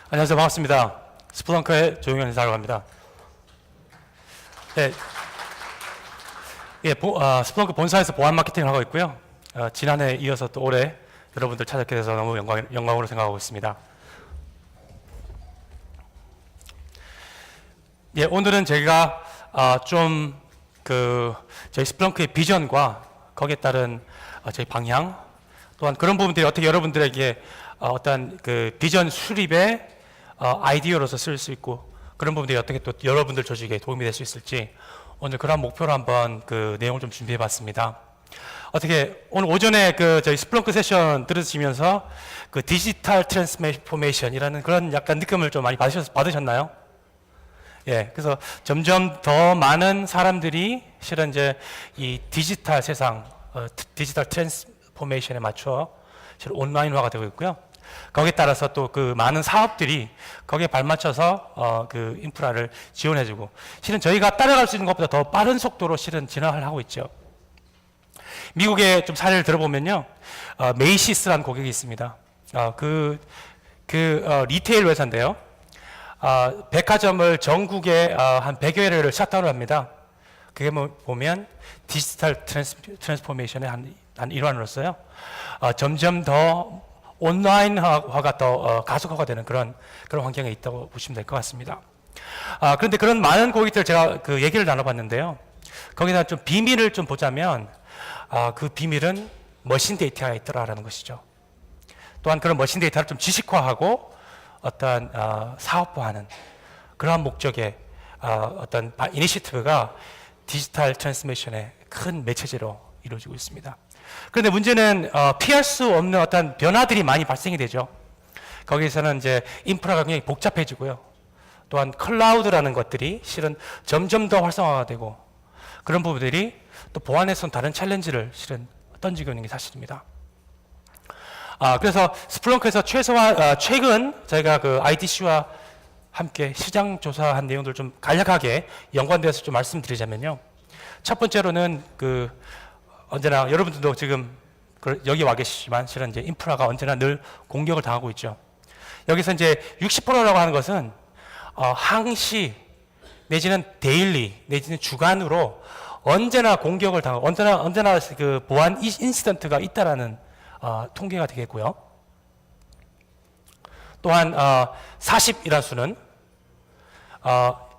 안녕하세요. 반갑습니다. 스플렁크의 조용현 인사하러 갑니다. 네, 스플렁크 본사에서 보안 마케팅을 하고 있고요. 지난해에 이어서 또 올해 여러분들 찾아뵙게 돼서 너무 영광으로 생각하고 있습니다. 예, 오늘은 제가 저희 스플렁크의 비전과 거기에 따른 저희 방향, 또한 그런 부분들이 어떻게 여러분들에게 어떤 그 비전 수립에 아이디어로서 쓸 수 있고, 그런 부분들이 어떻게 또 여러분들 조직에 도움이 될 수 있을지, 오늘 그런 목표로 한번 그 내용을 좀 준비해 봤습니다. 어떻게 오늘 오전에 그 저희 스플렁크 세션 들으시면서 그 디지털 트랜스포메이션이라는 그런 약간 느낌을 좀 많이 받으셨나요? 예, 그래서 점점 더 많은 사람들이 실은 이제 이 디지털 세상, 디지털 트랜스포메이션에 맞춰 실은 온라인화가 되고 있고요. 거기에 따라서 또 그 많은 사업들이 거기에 발맞춰서 그 인프라를 지원해주고, 실은 저희가 따라갈 수 있는 것보다 더 빠른 속도로 실은 진화를 하고 있죠. 미국의 좀 사례를 들어보면요, 메이시스라는 고객이 있습니다. 리테일 회사인데요. 백화점을 전국에 한 100여 개를 셧다운을 합니다. 그게 보면 디지털 트랜스포메이션의 한 일환으로서요. 점점 더 온라인화가 더 가속화가 되는 그런 환경에 있다고 보시면 될 것 같습니다. 그런데 그런 많은 고객들 제가 그 얘기를 나눠봤는데요. 거기다 좀 비밀을 좀 보자면, 그 비밀은 머신 데이터에 있더라라는 것이죠. 또한 그런 머신 데이터를 좀 지식화하고 어떤 사업화하는 그러한 목적의 어떤 이니시티브가 디지털 트랜스미션의 큰 매체제로 이루어지고 있습니다. 그런데 문제는 피할 수 없는 어떤 변화들이 많이 발생이 되죠. 거기서는 이제 인프라가 굉장히 복잡해지고요. 또한 클라우드라는 것들이 실은 점점 더 활성화가 되고, 그런 부분들이 또 보안에선 다른 챌린지를 실은 던지고 있는 게 사실입니다. 그래서 스플렁크에서 최근 저희가 그 IDC와 함께 시장 조사한 내용들 좀 간략하게 연관되어서 좀 말씀드리자면요. 첫 번째로는 언제나 여러분들도 지금 여기 와 계시지만 실은 이제 인프라가 언제나 늘 공격을 당하고 있죠. 여기서 이제 60%라고 하는 것은 항시 내지는 데일리 내지는 주간으로 언제나 공격을 당하고 언제나 그 보안 인시던트가 있다라는 통계가 되겠고요. 또한 40이라는 수는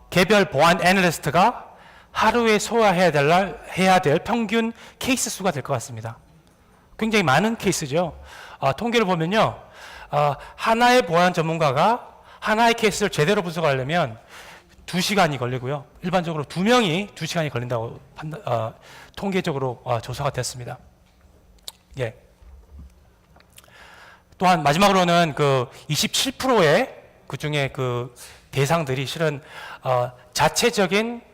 개별 보안 애널리스트가 하루에 소화해야 될 평균 케이스 수가 될 것 같습니다. 굉장히 많은 케이스죠. 통계를 보면요, 하나의 보안 전문가가 하나의 케이스를 제대로 분석하려면 2시간이 걸리고요. 일반적으로 2명이 2시간이 걸린다고 통계적으로 조사가 됐습니다. 예. 또한 마지막으로는 그 27%의 그 중에 그 대상들이 실은 자체적인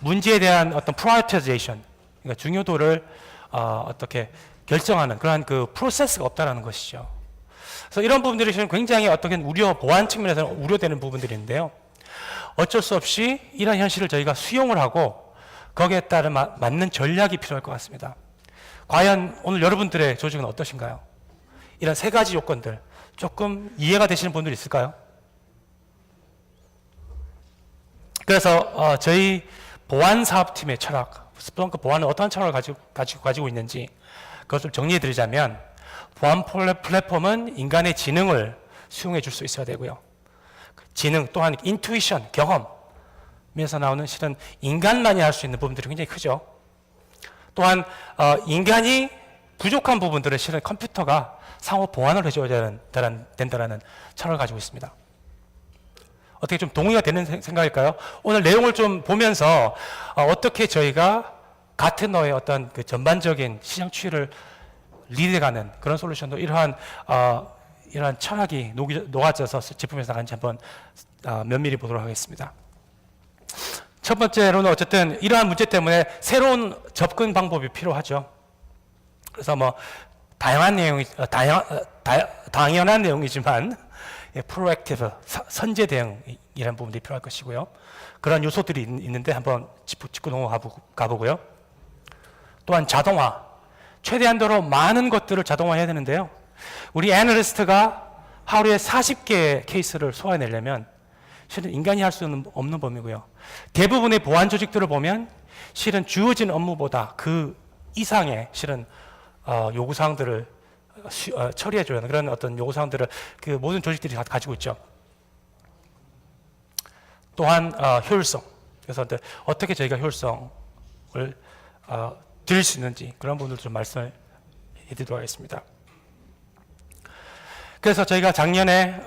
문제에 대한 어떤 프라이어타이제이션, 그러니까 중요도를 어떻게 결정하는 그러한 그 프로세스가 없다라는 것이죠. 그래서 이런 부분들이 실은 굉장히 어떻게 보안 측면에서는 우려되는 부분들인데요. 어쩔 수 없이 이런 현실을 저희가 수용을 하고 거기에 따른 맞는 전략이 필요할 것 같습니다. 과연 오늘 여러분들의 조직은 어떠신가요? 이런 세 가지 요건들 조금 이해가 되시는 분들 있을까요? 그래서 저희 보안 사업팀의 철학, 스플렁크 보안은 어떤 철학을 가지고 있는지 그것을 정리해 드리자면, 보안 플랫폼은 인간의 지능을 수용해 줄 수 있어야 되고요. 지능 또한 인투이션, 경험에서 나오는 실은 인간만이 할 수 있는 부분들이 굉장히 크죠. 또한 인간이 부족한 부분들을 실은 컴퓨터가 상호 보완을 해줘야 된다는 철학을 가지고 있습니다. 어떻게 좀 동의가 되는 생각일까요? 오늘 내용을 좀 보면서 어떻게 저희가 가트너의 어떤 그 전반적인 시장 추이를 리드해가는 그런 솔루션도 이러한 철학이 녹아져서 제품에서 나간지 한번 면밀히 보도록 하겠습니다. 첫 번째로는 어쨌든 이러한 문제 때문에 새로운 접근 방법이 필요하죠. 그래서 당연한 내용이지만 프로액티브, 선제 대응이라는 부분들이 필요할 것이고요. 그런 요소들이 있는데 한번 짚고 넘어가보고요. 또한 자동화, 최대한도로 많은 것들을 자동화해야 되는데요. 우리 애널리스트가 하루에 40개의 케이스를 소화해내려면 실은 인간이 할 수 없는 범위고요. 대부분의 보안 조직들을 보면 실은 주어진 업무보다 그 이상의 실은 요구사항들을 처리해줘야 하는 그런 어떤 요구사항들을 그 모든 조직들이 다 가지고 있죠. 또한 효율성. 그래서 어떻게 저희가 효율성을 드릴 수 있는지 그런 부분들 좀 말씀해 드리도록 하겠습니다. 그래서 저희가 작년에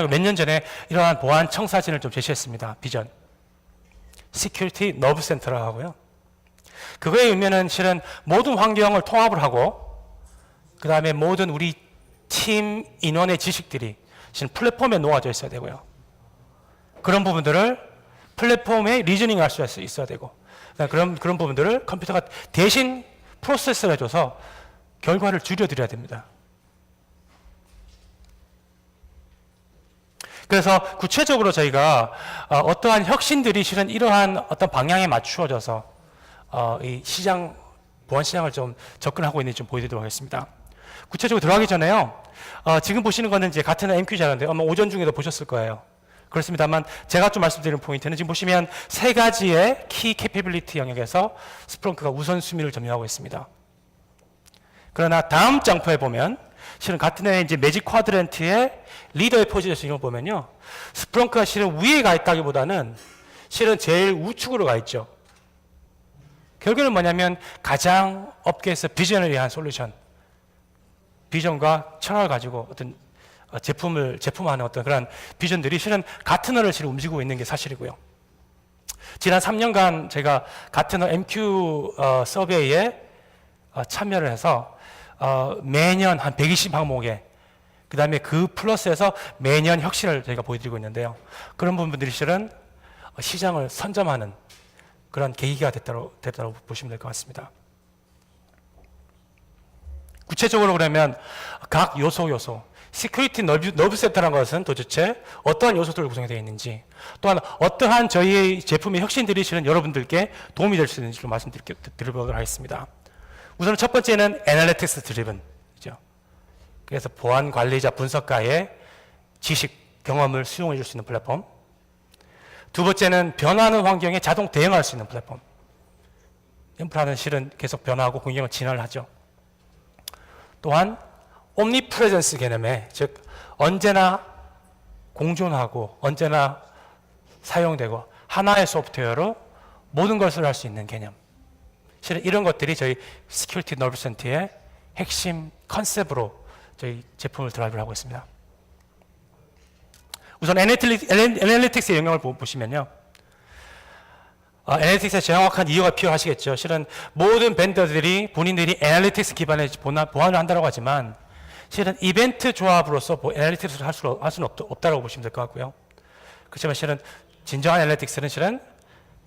몇 년 전에 이러한 보안 청사진을 좀 제시했습니다. 비전. Security Nerve Center라고 하고요. 그거의 의미는 실은 모든 환경을 통합을 하고 그 다음에 모든 우리 팀 인원의 지식들이 실은 플랫폼에 놓아져 있어야 되고요. 그런 부분들을 플랫폼에 리저닝 할 수 있어야 되고 그런 부분들을 컴퓨터가 대신 프로세스를 해줘서 결과를 줄여드려야 됩니다. 그래서 구체적으로 저희가 어떠한 혁신들이 실은 이러한 어떤 방향에 맞추어져서 이 보안 시장을 좀 접근하고 있는지 좀 보여드리도록 하겠습니다. 구체적으로 들어가기 전에요. 지금 보시는 거는 이제 같은 MQ 자료인데 아마 오전 중에도 보셨을 거예요. 그렇습니다만 제가 좀 말씀드리는 포인트는 지금 보시면 세 가지의 키 캐퍼빌리티 영역에서 스플렁크가 우선순위를 점유하고 있습니다. 그러나 다음 장표에 보면 실은 같은 해 이제 매직 쿼드런트의 리더의 포지션을 보면요. 스플렁크가 실은 위에 가 있다기보다는 실은 제일 우측으로 가 있죠. 결국에는 뭐냐면 가장 업계에서 비전을 위한 솔루션, 비전과 철학을 가지고 어떤 제품하는 어떤 그런 비전들이 실은 가트너를 실은 움직이고 있는 게 사실이고요. 지난 3년간 제가 가트너 MQ 서베이에 참여를 해서 매년 한 120항목에 그 다음에 그 플러스에서 매년 혁신을 저희가 보여드리고 있는데요. 그런 부분들이 실은 시장을 선점하는 그런 계기가 됐다고 보시면 될 것 같습니다. 구체적으로 그러면 각 요소 시큐리티 너브 센터라는 것은 도대체 어떠한 요소들로 구성이 되어 있는지 또한 어떠한 저희의 제품의 혁신들이 실은 여러분들께 도움이 될 수 있는지를 말씀드리도록 하겠습니다. 우선 첫 번째는 애널리틱스 드리븐이죠. 그래서 보안 관리자 분석가의 지식, 경험을 수용해 줄 수 있는 플랫폼. 두 번째는 변화하는 환경에 자동 대응할 수 있는 플랫폼. 인프라는 실은 계속 변화하고 환경을 진화를 하죠. 또한 옴니프레젠스 개념에 즉 언제나 공존하고 언제나 사용되고 하나의 소프트웨어로 모든 것을 할 수 있는 개념. 실은 이런 것들이 저희 시큐리티 너브 센터의 핵심 컨셉으로 저희 제품을 드라이브를 하고 있습니다. 우선 애널리틱스의 영역을 보시면요. 애널리틱스의 정확한 이유가 필요하시겠죠. 실은 모든 벤더들이 본인들이 애널리틱스 기반의 보안을 한다고 하지만 실은 이벤트 조합으로서 애널리틱스를 할 수는 없다고 보시면 될 것 같고요. 그렇지만 실은 진정한 애널리틱스는 실은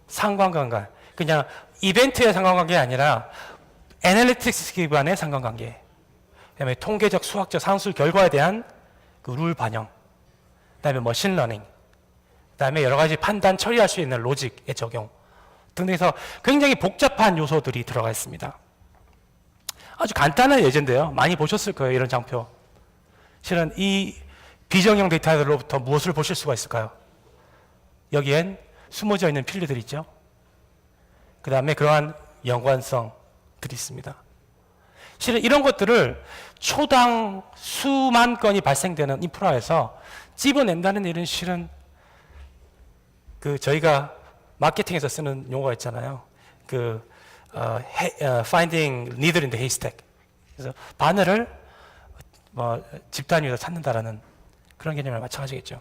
상관관계, 그냥 이벤트의 상관관계가 아니라 애널리틱스 기반의 상관관계, 그다음에 통계적, 수학적, 산술 결과에 대한 그 룰 반영, 그다음에 머신러닝, 그다음에 여러 가지 판단 처리할 수 있는 로직의 적용 등등해서 굉장히 복잡한 요소들이 들어가 있습니다. 아주 간단한 예제인데요. 많이 보셨을 거예요. 이런 장표. 실은 이 비정형 데이터들로부터 무엇을 보실 수가 있을까요? 여기엔 숨어져 있는 필드들이 있죠. 그 다음에 그러한 연관성들이 있습니다. 실은 이런 것들을 초당 수만 건이 발생되는 인프라에서 찝어낸다는 일은 실은 저희가 마케팅에서 쓰는 용어가 있잖아요. finding needle in the haystack. 그래서 바늘을 집단 위에서 찾는다라는 그런 개념이랑 마찬가지겠죠.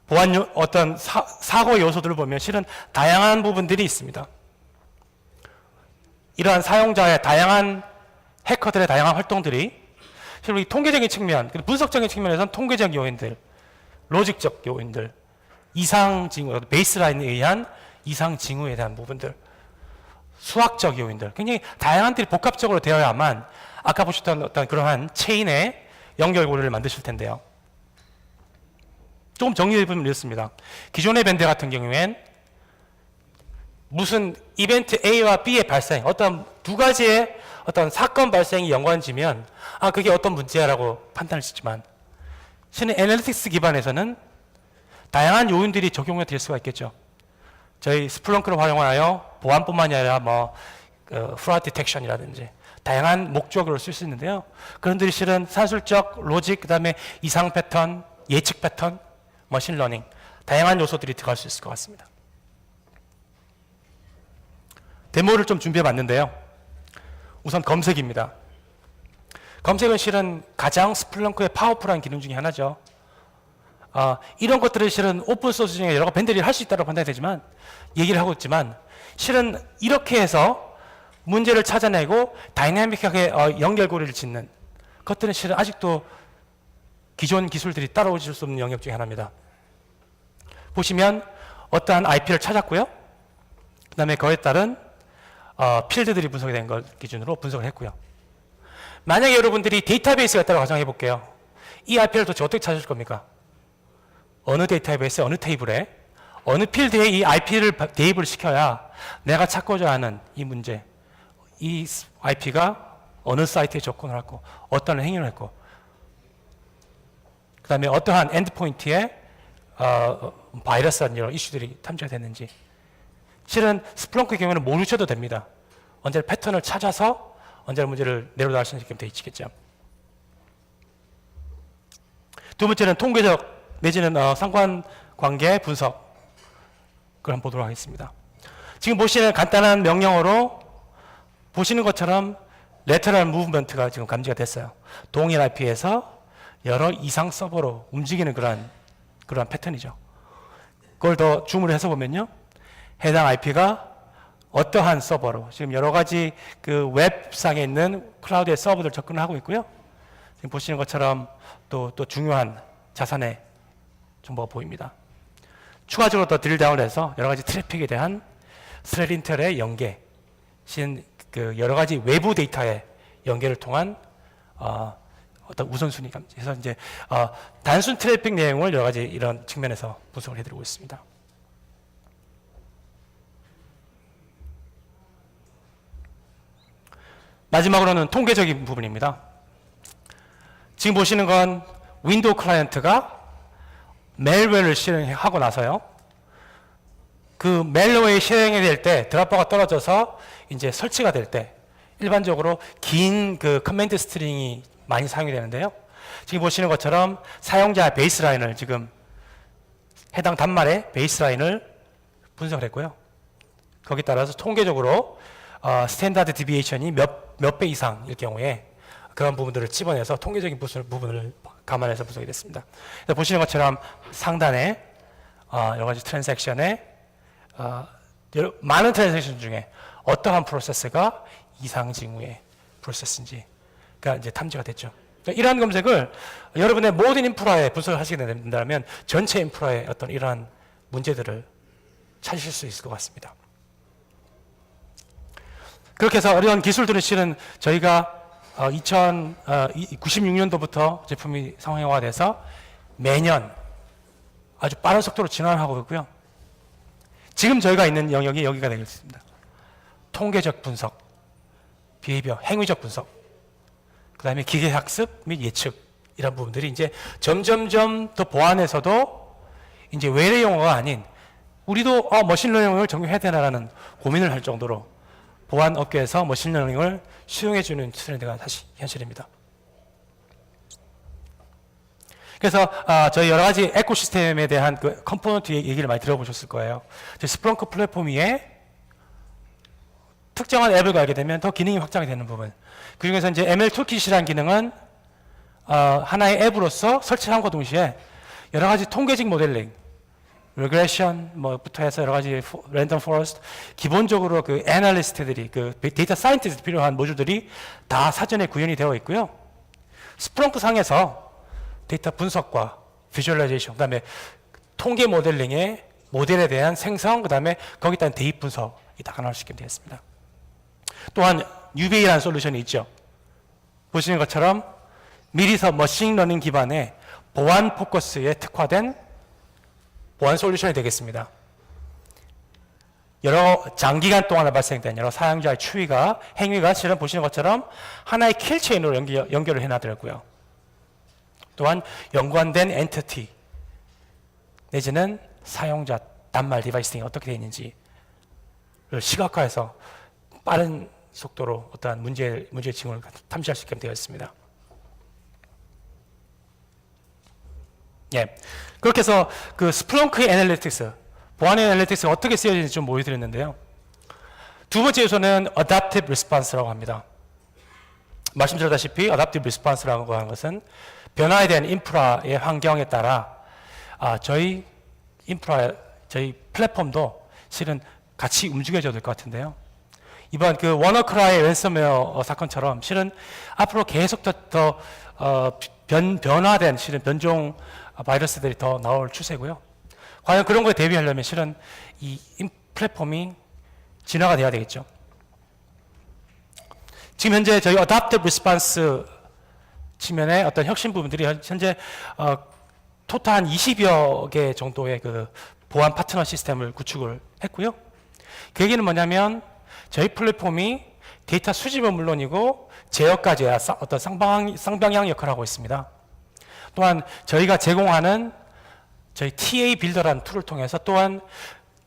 보안 어떤 사고 요소들을 보면 실은 다양한 부분들이 있습니다. 이러한 사용자의 다양한 해커들의 다양한 활동들이 실은 이 통계적인 측면, 분석적인 측면에서는 통계적 요인들, 로직적 요인들, 이상 징후, 베이스라인에 의한 이상 징후에 대한 부분들, 수학적 요인들, 굉장히 다양한 들이 복합적으로 되어야만 아까 보셨던 어떤 그러한 체인의 연결고리를 만드실 텐데요. 조금 정리해보면 이렇습니다. 기존의 밴드 같은 경우엔 무슨 이벤트 A와 B의 발생, 어떤 두 가지의 어떤 사건 발생이 연관지면 그게 어떤 문제야라고 판단을 짓지만 실은 애널리틱스 기반에서는 다양한 요인들이 적용이 될 수가 있겠죠. 저희 스플렁크를 활용하여 보안뿐만이 아니라 프라드 디텍션이라든지 다양한 목적으로 쓸 수 있는데요. 그런들이 실은 산술적 로직, 그다음에 이상 패턴, 예측 패턴, 머신러닝 다양한 요소들이 들어갈 수 있을 것 같습니다. 데모를 좀 준비해 봤는데요. 우선 검색입니다. 검색은 실은 가장 스플렁크의 파워풀한 기능 중에 하나죠. 이런 것들을 실은 오픈소스 중에 여러 밴드들이 할 수 있다고 판단이 되지만 얘기를 하고 있지만 실은 이렇게 해서 문제를 찾아내고 다이내믹하게 연결고리를 짓는 것들은 실은 아직도 기존 기술들이 따라오질 수 없는 영역 중에 하나입니다. 보시면 어떠한 IP를 찾았고요. 그 다음에 그에 따른 필드들이 분석이 된 걸 기준으로 분석을 했고요. 만약에 여러분들이 데이터베이스가 있다고 가정해 볼게요. 이 IP를 도대체 어떻게 찾을 겁니까? 어느 데이터베이스에, 어느 테이블에, 어느 필드에 이 IP를 대입을 시켜야 내가 찾고자 하는 이 문제, 이 IP가 어느 사이트에 접근을 하고 어떤 행위를 했고 그 다음에 어떠한 엔드포인트에 바이러스라는 이런 이슈들이 탐지가 됐는지 실은 스플렁크의 경우에는 모르셔도 됩니다. 언제나 패턴을 찾아서 언제나 문제를 내려놓을 수 있게 되어 있겠죠. 두 번째는 통계적 내지는 상관관계 분석을 한번 보도록 하겠습니다. 지금 보시는 간단한 명령어로 보시는 것처럼 레터럴 무브먼트가 지금 감지가 됐어요. 동일 IP에서 여러 이상 서버로 움직이는 그러한 패턴이죠. 그걸 더 줌을 해서 보면요. 해당 IP가 어떠한 서버로 지금 여러 가지 그 웹상에 있는 클라우드의 서버들 접근을 하고 있고요. 지금 보시는 것처럼 또 중요한 자산의 정보가 보입니다. 추가적으로 더 드릴다운을 해서 여러 가지 트래픽에 대한 스레린텔의 연계, 그 여러 가지 외부 데이터의 연계를 통한 어떤 우선순위 감지. 그래서 이제 단순 트래픽 내용을 여러 가지 이런 측면에서 분석을 해드리고 있습니다. 마지막으로는 통계적인 부분입니다. 지금 보시는 건 윈도우 클라이언트가 멜웨어를 실행하고 나서요. 그 멜웨어의 실행이 될 때 드랍버가 떨어져서 이제 설치가 될 때 일반적으로 긴 그 커맨드 스트링이 많이 사용이 되는데요. 지금 보시는 것처럼 사용자 베이스라인을 지금 해당 단말의 베이스라인을 분석을 했고요. 거기에 따라서 통계적으로 스탠다드 디비에이션이 몇 배 이상일 경우에 그런 부분들을 집어내서 통계적인 부분을 감안해서 분석이 됐습니다. 보시는 것처럼 상단에 여러 가지 트랜잭션에 많은 트랜잭션 중에 어떠한 프로세스가 이상 징후의 프로세스인지가 이제 탐지가 됐죠. 이러한 검색을 여러분의 모든 인프라에 분석을 하시게 된다면 전체 인프라의 어떤 이러한 문제들을 찾으실 수 있을 것 같습니다. 그렇게 해서 이런 기술들은 실은 저희가 96년도부터 제품이 상용화돼서 매년 아주 빠른 속도로 진화하고 있고요. 지금 저희가 있는 영역이 여기가 되겠습니다. 통계적 분석, 비헤이비어, 행위적 분석, 그 다음에 기계학습 및 예측 이런 부분들이 이제 점점점 더 보안에서도 이제 외래 용어가 아닌 우리도 머신러닝을 적용해야 되나라는 고민을 할 정도로 보안 업계에서 머신러닝을 수용해주는 트렌드가 다시 현실입니다. 그래서 저희 여러 가지 에코시스템에 대한 그 컴포넌트 얘기를 많이 들어보셨을 거예요. 스플렁크 플랫폼 위에 특정한 앱을 가게 되면 더 기능이 확장이 되는 부분. 그 중에서 이제 ML 툴킷이라는 기능은 하나의 앱으로서 설치함과 동시에 여러 가지 통계적 모델링, 리그레션 뭐부터 해서 여러 가지 랜덤 포레스트, 기본적으로 그 애널리스트들이 그 데이터 사이언티스트 필요한 모듈들이 다 사전에 구현이 되어 있고요. 스플렁크 상에서 데이터 분석과 비주얼라이제이션, 그다음에 통계 모델링의 모델에 대한 생성, 그다음에 거기에 따른 대입 분석이 다 가능할 수 있게 되었습니다. 또한 UBA라는 솔루션이 있죠. 보시는 것처럼 미리서 머신러닝 기반의 보안 포커스에 특화된 보안 솔루션이 되겠습니다. 여러 장기간 동안 발생된 여러 사용자의 행위가 실은 보시는 것처럼 하나의 킬체인으로 연결을 해놔더라고요. 또한 연관된 엔티티 내지는 사용자 단말 디바이스 등이 어떻게 되어 있는지를 시각화해서 빠른 속도로 어떠한 문제의 징후를 탐지할 수 있게 되어 있습니다. 예. 그렇게 해서 그 스플렁크의 애널리틱스, 보안의 애널리틱스가 어떻게 쓰여지는지 좀 보여드렸는데요. 두 번째 요소는 Adaptive Response라고 합니다. 말씀드렸다시피 Adaptive Response라고 하는 것은 변화에 대한 인프라의 환경에 따라 저희 플랫폼도 실은 같이 움직여줘야 될 것 같은데요. 이번 그 워너크라이 랜섬웨어 사건처럼 실은 앞으로 계속 더 변화된 실은 변종 바이러스들이 더 나올 추세고요. 과연 그런 거에 대비하려면 실은 이 플랫폼이 진화가 돼야 되겠죠. 지금 현재 저희 Adaptive Response 측면의 어떤 혁신 부분들이 현재 토탈 한 20여 개 정도의 그 보안 파트너 시스템을 구축을 했고요. 그 얘기는 뭐냐면 저희 플랫폼이 데이터 수집은 물론이고 제어까지 어떤 쌍방향 역할을 하고 있습니다. 또한 저희가 제공하는 저희 TA 빌더라는 툴을 통해서 또한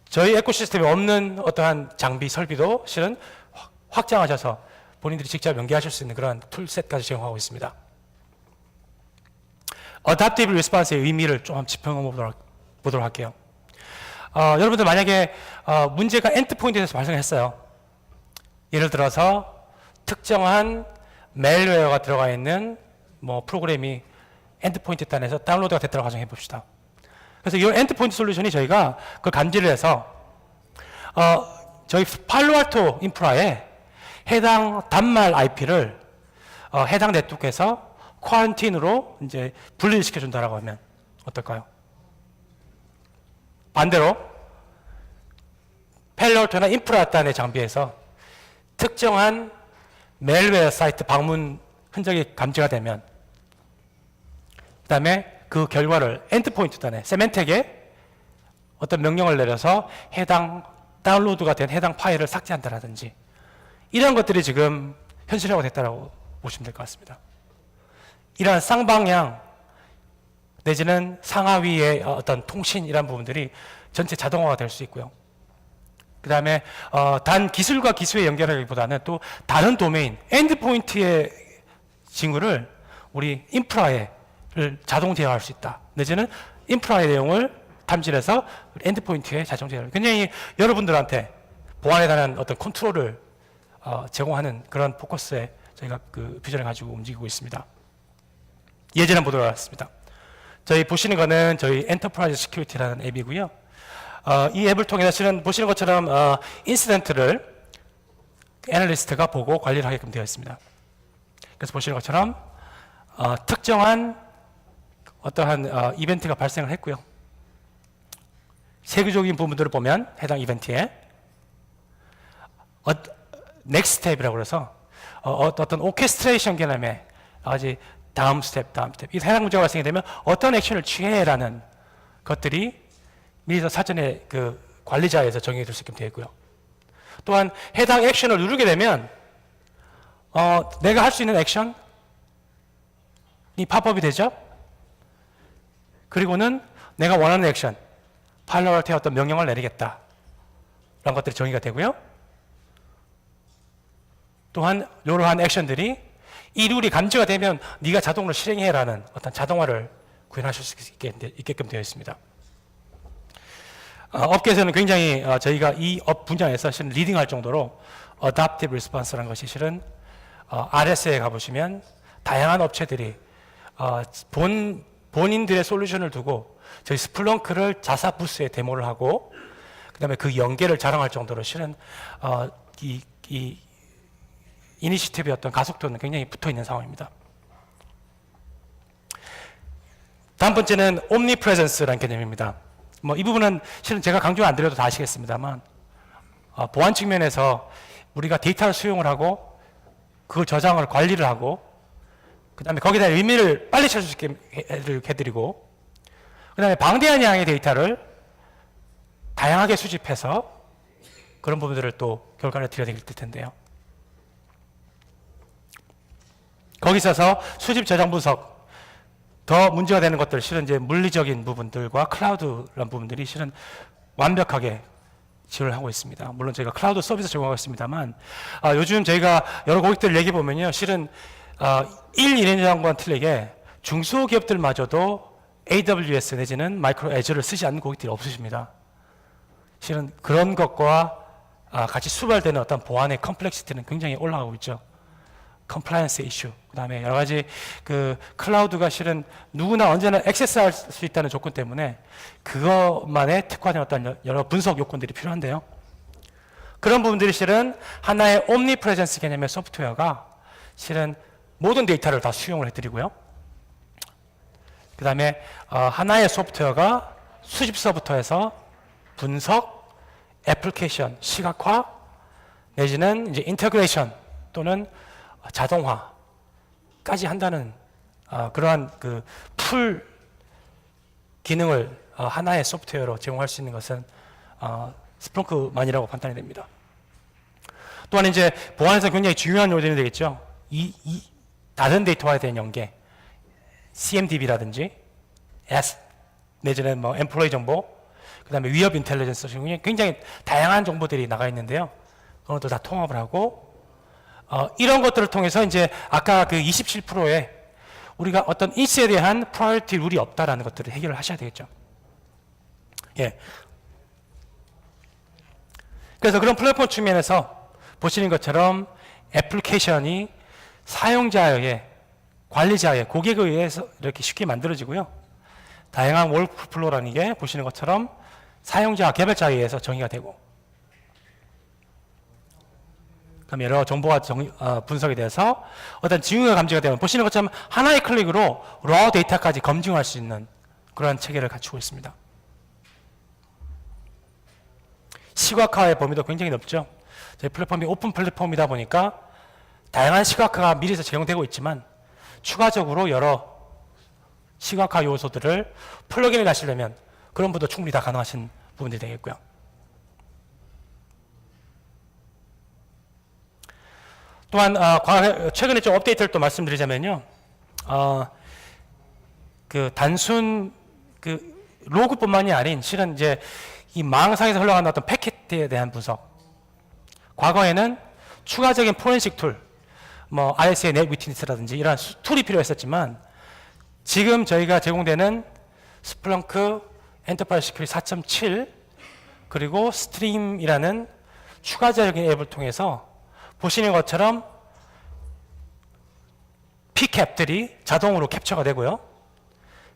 저희 에코시스템에 없는 어떠한 장비 설비도 실은 확장하셔서 본인들이 직접 연계하실 수 있는 그런 툴셋까지 제공하고 있습니다. Adaptive Response의 의미를 좀 짚어보도록 할게요. 여러분들 만약에 문제가 엔드포인트에서 발생했어요. 예를 들어서 특정한 멜웨어가 들어가 있는 프로그램이 엔드포인트 단에서 다운로드가 됐다고 가정해 봅시다. 그래서 이 엔드포인트 솔루션이 저희가 그걸 감지를 해서 저희 팔로알토 인프라에 해당 단말 IP를 해당 네트워크에서 쿼런틴으로 이제 분리를 시켜준다라고 하면 어떨까요? 반대로 팔로알토나 인프라 단의 장비에서 특정한 멜웨어 사이트 방문 흔적이 감지가 되면 그 다음에 그 결과를 엔드포인트 단에 세멘텍에 어떤 명령을 내려서 해당 다운로드가 된 해당 파일을 삭제한다라든지 이런 것들이 지금 현실화가 됐다고 보시면 될 것 같습니다. 이러한 쌍방향 내지는 상하위의 어떤 통신이란 부분들이 전체 자동화가 될 수 있고요. 그 다음에 단 기술과 기술에 연결하기보다는 또 다른 도메인, 엔드포인트의 징후를 우리 인프라에 자동 제어할 수 있다. 내지는 인프라의 내용을 탐지해서 엔드포인트에 자동 제어를. 굉장히 여러분들한테 보안에 관한 어떤 컨트롤을 제공하는 그런 포커스에 저희가 그 비전을 가지고 움직이고 있습니다. 예제를 보도록 하겠습니다. 저희 보시는 거는 저희 엔터프라이즈 시큐리티라는 앱이고요. 이 앱을 통해서 실은 보시는 것처럼 인시덴트를 애널리스트가 보고 관리를 하게끔 되어 있습니다. 그래서 보시는 것처럼 특정한 어떠한 이벤트가 발생을 했고요. 세부적인 부분들을 보면 해당 이벤트에 넥스트 스텝이라고 해서 어떤 오케스트레이션 개념의 아직 다음 스텝. 이 해당 문제가 발생이 되면 어떤 액션을 취해라는 것들이 미리 사전에 그 관리자에서 정해질 수 있게 되어 있고요. 또한 해당 액션을 누르게 되면 내가 할 수 있는 액션이 팝업이 되죠. 그리고는 내가 원하는 액션, 팔로알토에 어떤 명령을 내리겠다 라는 것들이 정의가 되고요. 또한 이러한 액션들이 이 룰이 감지가 되면 네가 자동으로 실행해라는 어떤 자동화를 구현하실 수 있게끔 되어 있습니다. 업계에서는 굉장히 저희가 이 업 분야에서 실은 리딩할 정도로 Adaptive Response라는 것이 실은 RS에 가보시면 다양한 업체들이 본인들의 솔루션을 두고 저희 스플렁크를 자사 부스에 데모를 하고 그 다음에 그 연계를 자랑할 정도로 실은 이 이니시티브의 어떤 가속도는 굉장히 붙어 있는 상황입니다. 다음 번째는 omnipresence라는 개념입니다. 이 부분은 실은 제가 강조 안 드려도 다 아시겠습니다만 보안 측면에서 우리가 데이터를 수용을 하고 그걸 저장을 관리를 하고 그 다음에 거기에 대한 의미를 빨리 찾을 수 있게 해드리고 그 다음에 방대한 양의 데이터를 다양하게 수집해서 그런 부분들을 또 결과를 드려야 될 텐데요. 거기 있어서 수집 저장 분석 더 문제가 되는 것들 실은 이제 물리적인 부분들과 클라우드란 부분들이 실은 완벽하게 지원을 하고 있습니다. 물론 저희가 클라우드 서비스 제공하고 있습니다만 요즘 저희가 여러 고객들 얘기 보면요, 실은 2년 전과는 틀리게 중소기업들마저도 AWS 내지는 마이크로 애저를 쓰지 않는 고객들이 없으십니다. 실은 그런 것과 같이 수발되는 어떤 보안의 컴플렉시티는 굉장히 올라가고 있죠. 컴플라이언스 이슈, 그 다음에 여러 가지 그 클라우드가 실은 누구나 언제나 액세스할 수 있다는 조건 때문에 그것만의 특화된 어떤 여러 분석 요건들이 필요한데요. 그런 부분들이 실은 하나의 옴니 프레젠스 개념의 소프트웨어가 실은 모든 데이터를 다 수용을 해드리고요. 그 다음에 하나의 소프트웨어가 수집서부터 해서 분석, 애플리케이션, 시각화, 내지는 이제 인터그레이션 또는 자동화까지 한다는 그러한 그 풀 기능을 하나의 소프트웨어로 제공할 수 있는 것은 스플렁크만이라고 판단이 됩니다. 또한 이제 보안에서 굉장히 중요한 요소이 되겠죠. 다른 데이터와에 대한 연계, CMDB라든지 S 내지는 뭐 엠플로이 정보, 그 다음에 위협 인텔리전스 중에 굉장히 다양한 정보들이 나가 있는데요. 그런 것도 다 통합을 하고 이런 것들을 통해서 이제 아까 그 27%의 우리가 어떤 이슈에 대한 프라이어티 룰이 없다라는 것들을 해결을 하셔야 되겠죠. 예. 그래서 그런 플랫폼 측면에서 보시는 것처럼 애플리케이션이 사용자의 관리자의 고객에 의해서 이렇게 쉽게 만들어지고요. 다양한 월크플로우라는 게 보시는 것처럼 사용자, 개발자에 의해서 정의가 되고, 그럼 여러 정보가 분석이 돼서 어떤 징후가 감지가 되면 보시는 것처럼 하나의 클릭으로 raw 데이터까지 검증할 수 있는 그런 체계를 갖추고 있습니다. 시각화의 범위도 굉장히 넓죠. 저희 플랫폼이 오픈 플랫폼이다 보니까 다양한 시각화가 미리서 제공되고 있지만 추가적으로 여러 시각화 요소들을 플러그인을 하시려면 그런 분도 충분히 다 가능하신 부분들이 되겠고요. 또한 최근에 좀 업데이트를 또 말씀드리자면요, 그 단순 그 로그뿐만이 아닌 실은 이제 이 망상에서 흘러가는 어떤 패킷에 대한 분석, 과거에는 추가적인 포렌식 툴, 뭐 RSA 넷 위트니스라든지 이런 툴이 필요했었지만 지금 저희가 제공되는 스플렁크 엔터프라이즈 시큐리티 4.7 그리고 스트림이라는 추가적인 앱을 통해서 보시는 것처럼 P캡들이 자동으로 캡처가 되고요.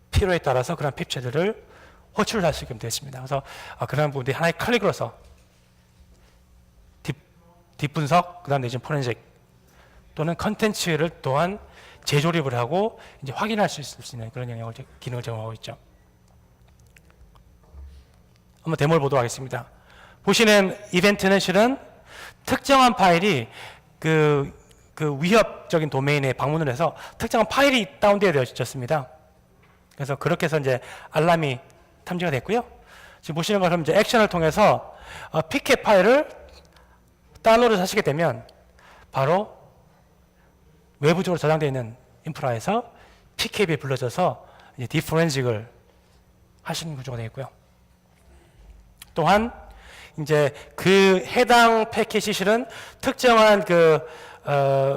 필요에 따라서 그런 캡처들을 호출을 할 수 있게 되었습니다. 그래서 그런 부분들이 하나의 클릭으로서 딥분석, 그 다음 내지는 포렌식 또는 컨텐츠를 또한 재조립을 하고 이제 확인할 수 있을 수 있는 그런 기능을 제공하고 있죠. 한번 데모를 보도록 하겠습니다. 보시는 이벤트는 실은 특정한 파일이 그 위협적인 도메인에 방문을 해서 특정한 파일이 다운되어졌습니다. 그래서 그렇게 해서 이제 알람이 탐지가 됐고요. 지금 보시는 것처럼 이제 액션을 통해서 피켓 파일을 다운로드 하시게 되면 바로 외부적으로 저장되어 있는 인프라에서 PKB에 불러져서 이제 디포렌식을 하시는 구조가 되겠고요. 또한 이제 그 해당 패킷이 실은 특정한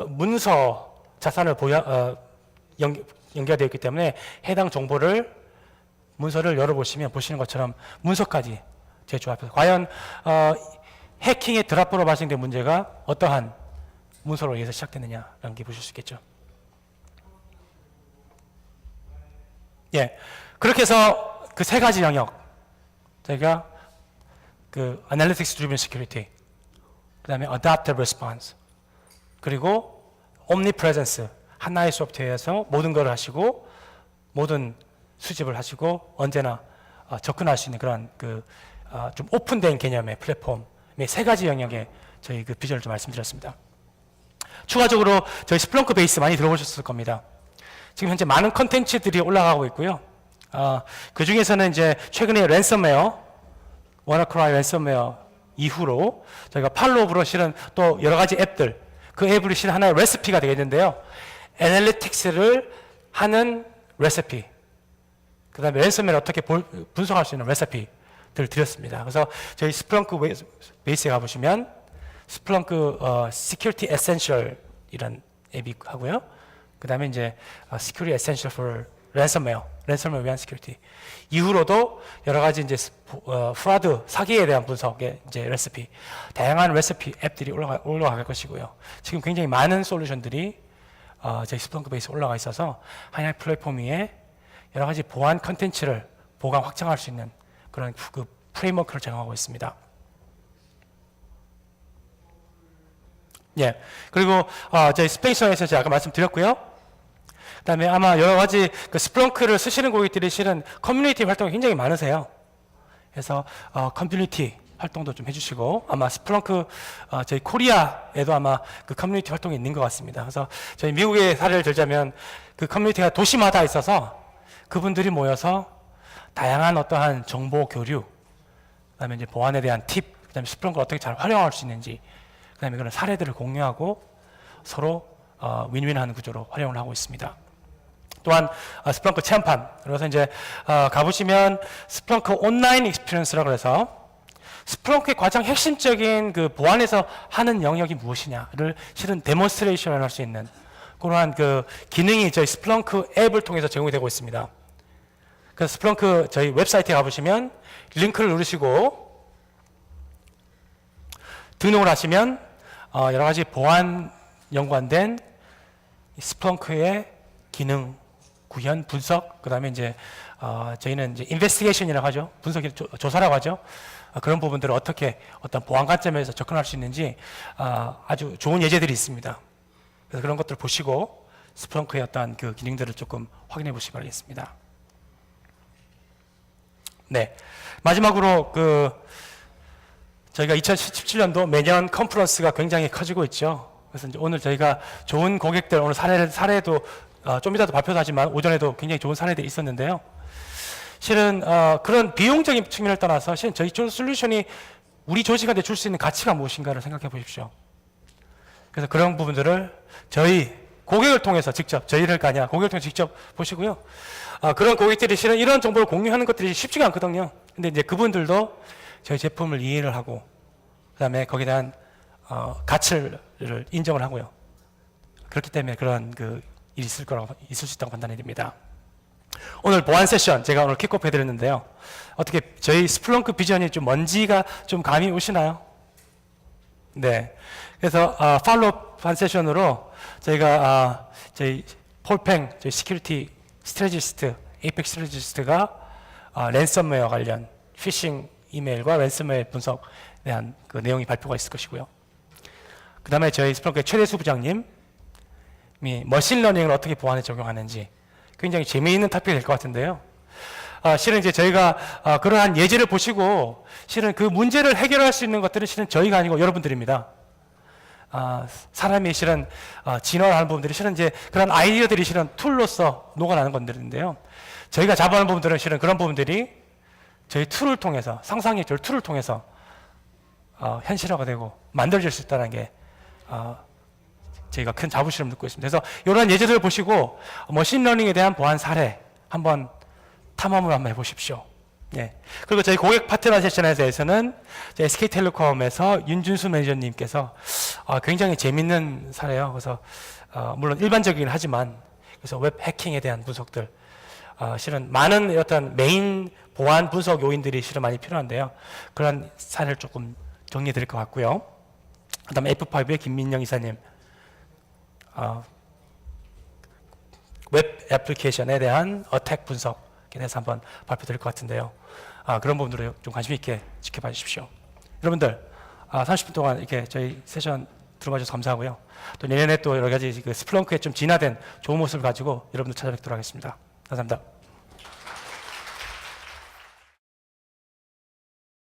문서 자산을 연결되어 있기 때문에 해당 정보를 문서를 열어보시면 보시는 것처럼 문서까지 재조합해서 과연 해킹의 드랍으로 발생된 문제가 어떠한 문서로 의해서 시작됐느냐라는 게 보실 수 있겠죠. 예, 그렇게 해서 그 세 가지 영역 저희가 그 Analytics Driven Security, 그 다음에 Adaptive Response, 그리고 Omnipresence, 하나의 소프트웨어에서 모든 걸 하시고 모든 수집을 하시고 언제나 접근할 수 있는 그런 좀 오픈된 개념의 플랫폼의 세 가지 영역의 저희 그 비전을 좀 말씀드렸습니다. 추가적으로 저희 스플렁크 베이스 많이 들어보셨을 겁니다. 지금 현재 많은 컨텐츠들이 올라가고 있고요. 그 중에서는 이제 최근에 랜섬웨어, 워너크라이 랜섬웨어 이후로 저희가 팔로우로 실은 또 여러 가지 앱들, 그 앱을 실은 하나의 레시피가 되겠는데요. 애널리틱스를 하는 레시피, 그 다음에 랜섬웨어를 어떻게 분석할 수 있는 레시피들을 드렸습니다. 그래서 저희 스플렁크 베이스에 가보시면 스플렁크 Security Essential 이런 앱이 하고요. 그 다음에 이제 Security Essential for Ransomware, 랜섬웨어 위한 시큐리티. 이후로도 여러 가지 이제 프라드 사기에 대한 분석의 이제 레시피, 다양한 레시피 앱들이 올라갈 것이고요. 지금 굉장히 많은 솔루션들이 저희 스플렁크 베이스에 올라가 있어서 하나의 플랫폼 위에 여러 가지 보안 컨텐츠를 보강 확장할 수 있는 그런 그 프레임워크를 제공하고 있습니다. 예. 그리고 저희 스페이스에서 제가 아까 말씀드렸고요. 그다음에 아마 여러 가지 그 스플렁크를 쓰시는 고객들이 실은 커뮤니티 활동이 굉장히 많으세요. 그래서 커뮤니티 활동도 좀 해주시고, 아마 스플렁크 저희 코리아에도 아마 그 커뮤니티 활동이 있는 것 같습니다. 그래서 저희 미국의 사례를 들자면 그 커뮤니티가 도시마다 있어서 그분들이 모여서 다양한 어떠한 정보 교류, 그다음에 이제 보안에 대한 팁, 그다음에 스플렁크를 어떻게 잘 활용할 수 있는지, 그다음에 그런 사례들을 공유하고 서로 윈윈하는 구조로 활용을 하고 있습니다. 또한 스플렁크 체험판, 그래서 이제 가보시면 스플렁크 온라인 익스피리언스라고 해서 스플렁크의 가장 핵심적인 그 보안에서 하는 영역이 무엇이냐를 실은 데몬스트레이션을 할 수 있는 그러한 그 기능이 저희 스플렁크 앱을 통해서 제공이 되고 있습니다. 그래서 스플렁크 저희 웹사이트에 가보시면 링크를 누르시고 등록을 하시면 여러 가지 보안 연관된 스플렁크의 기능, 구현, 분석, 그 다음에 이제 저희는 이제 인베스티게이션이라고 하죠. 분석이 조사라고 하죠. 그런 부분들을 어떻게 어떤 보안 관점에서 접근할 수 있는지 아주 좋은 예제들이 있습니다. 그래서 그런 것들을 보시고 스플렁크의 어떤 그 기능들을 조금 확인해 보시기 바라겠습니다. 네, 마지막으로 그 저희가 2017년도 매년 컨퍼런스가 굉장히 커지고 있죠. 그래서 이제 오늘 저희가 좋은 고객들, 오늘 사례도 좀 이따도 발표도 하지만 오전에도 굉장히 좋은 사례들이 있었는데요. 실은 그런 비용적인 측면을 떠나서 실은 저희 솔루션이 우리 조직한테 줄 수 있는 가치가 무엇인가를 생각해 보십시오. 그래서 그런 부분들을 저희 고객을 통해서 직접, 저희를 아니라 고객을 통해서 직접 보시고요. 그런 고객들이 실은 이런 정보를 공유하는 것들이 쉽지가 않거든요. 근데 이제 그분들도 저희 제품을 이해를 하고, 그 다음에 거기에 대한 가치를 인정을 하고요. 그렇기 때문에 그런 그 일이 있을 수 있다고 판단이 됩니다. 오늘 보안 세션 제가 오늘 킥오프 해드렸는데요. 어떻게 저희 스플렁크 비전이 좀 먼지가 좀 감이 오시나요? 네. 그래서 팔로우한 세션으로 저희가 저희 폴팽, 저희 시큐리티 스트래지스트, 에이펙 스트래지스트가 랜섬웨어 관련 피싱 이메일과 랜섬웨어 분석에 대한 그 내용이 발표가 있을 것이고요. 그 다음에 저희 스플렁크의 최대수 부장님이 머신러닝을 어떻게 보안에 적용하는지 굉장히 재미있는 토픽이 될 것 같은데요. 실은 이제 저희가 그러한 예제를 보시고 실은 그 문제를 해결할 수 있는 것들은 실은 저희가 아니고 여러분들입니다. 사람이 실은 진화하는 부분들이 실은 이제 그런 아이디어들이 실은 툴로서 녹아나는 것들인데요. 저희가 잡아하는 부분들은 실은 그런 부분들이 저희 툴을 통해서, 상상의 툴을 통해서 현실화가 되고 만들어질 수 있다는 게 저희가 큰 자부심을 느끼고 있습니다. 그래서 이런 예제들을 보시고 머신러닝에 대한 보안 사례 한번 탐험을 한번 해보십시오. 예. 그리고 저희 고객 파트너 세션에 대해서는 SK텔레콤에서 윤준수 매니저님께서 굉장히 재밌는 사례예요. 그래서 물론 일반적이긴 하지만 그래서 웹 해킹에 대한 분석들, 실은 많은 어떤 메인 보안 분석 요인들이 실은 많이 필요한데요. 그런 사례를 조금 정리해 드릴 것 같고요. 그 다음에 F5의 김민영 이사님, 웹 애플리케이션에 대한 어택 분석에 대해서 한번 발표 드릴 것 같은데요. 그런 부분들을 좀 관심 있게 지켜봐 주십시오. 여러분들 30분 동안 이렇게 저희 세션 들어봐 주셔서 감사하고요. 또 내년에 또 여러 가지 그 스플렁크에 좀 진화된 좋은 모습을 가지고 여러분들 찾아뵙도록 하겠습니다. 감사합니다.